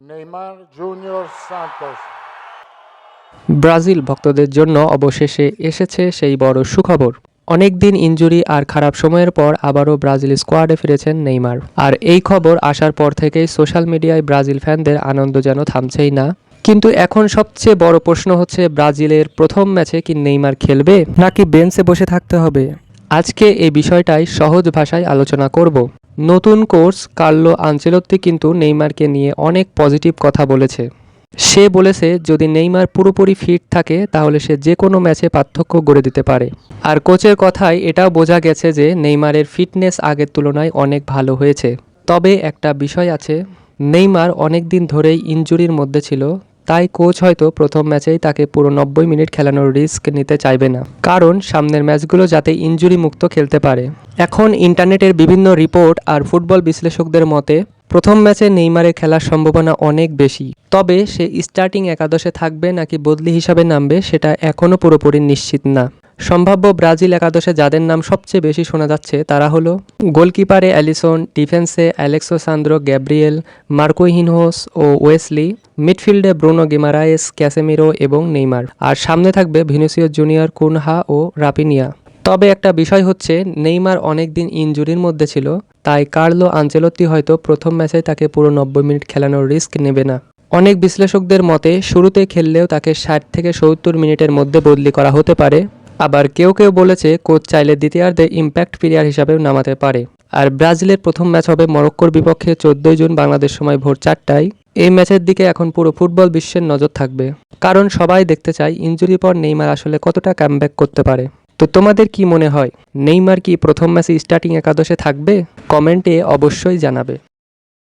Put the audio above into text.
Neymar Junior Santos. Brazil ভক্তদের জন্য অবশেষে এসেছে সেই বড় সুখবর। অনেকদিন ইনজুরি আর খারাপ সময়ের পর আবারও ব্রাজিল স্কোয়াডে ফিরেছেন নেইমার। আর এই খবর আসার পর থেকেই সোশ্যাল মিডিয়ায় ব্রাজিল ফ্যানদের আনন্দ যেন থামছেই না। কিন্তু এখন সবচেয়ে বড় প্রশ্ন হচ্ছে, ব্রাজিলের প্রথম ম্যাচে কি নেইমার খেলবে নাকি বেঞ্চে বসে থাকতে হবে? আজকে এই বিষয়টাই সহজ ভাষায় আলোচনা করব। নতুন কোচ কার্লো আনচেলত্তি কিন্তু নেইমারকে নিয়ে অনেক পজিটিভ কথা বলেছে। সে বলেছে, যদি নেইমার পুরোপুরি ফিট থাকে তাহলে সে যে কোনো ম্যাচে পার্থক্য গড়ে দিতে পারে। আর কোচের কথায় এটাও বোঝা গেছে যে নেইমারের ফিটনেস আগের তুলনায় অনেক ভালো হয়েছে। তবে একটা বিষয় আছে, নেইমার অনেক দিন ধরেই ইনজুরির মধ্যে ছিল, তাই কোচ হয়তো প্রথম ম্যাচেই তাকে পুরো 90 মিনিট খেলানোর রিস্ক নিতে চাইবে না, কারণ সামনের ম্যাচগুলো যাতে ইনজুরি মুক্ত খেলতে পারে। এখন ইন্টারনেটের বিভিন্ন রিপোর্ট আর ফুটবল বিশ্লেষকদের মতে প্রথম ম্যাচে নেইমারের খেলার সম্ভাবনা অনেক বেশি। তবে সে স্টার্টিং একাদশে থাকবে নাকি বদলি হিসাবে নামবে সেটা এখনও পুরোপুরি নিশ্চিত না। সম্ভাব্য ব্রাজিল একাদশে যাদের নাম সবচেয়ে বেশি শোনা যাচ্ছে তারা হলো গোলকিপারে অ্যালিসন, ডিফেন্সে অ্যালেক্সো সান্দ্রো, গ্যাব্রিয়েল, মার্কোহিনহোস ও ওয়েসলি, মিডফিল্ডে ব্রুনো গিমারায়েস, ক্যাসেমিরো এবং নেইমার, আর সামনে থাকবে ভিনিসিয়াস জুনিয়র, কুনহা ও রাফিনিয়া। তবে একটা বিষয় হচ্ছে, নেইমার অনেকদিন ইনজুরির মধ্যে ছিল, তাই কার্লো আনচেলত্তি হয়তো প্রথম ম্যাচে তাকে পুরো 90 মিনিট খেলানোর রিস্ক নেবে না। অনেক বিশ্লেষকদের মতে শুরুতে খেললেও তাকে 60 থেকে 70 মিনিটের মধ্যে বদলি করা হতে পারে। আবার কেউ কেউ বলেছে কোচ চাইলে দ্বিতীয়ার্ধে ইম্প্যাক্ট প্লেয়ার হিসাবেও নামাতে পারে। আর ব্রাজিলের প্রথম ম্যাচ হবে মরক্কোর বিপক্ষে 14 জুন বাংলাদেশ সময় ভোর 4টায়। এই ম্যাচের দিকে এখন পুরো ফুটবল বিশ্বের নজর থাকবে, কারণ সবাই দেখতে চায় ইনজুরির পর নেইমার আসলে কতটা কামব্যাক করতে পারে। তো তোমাদের কি মনে হয়, নেইমার কি প্রথম ম্যাচে স্টার্টিং একাদশে থাকবে? কমেন্টে অবশ্যই জানাবে।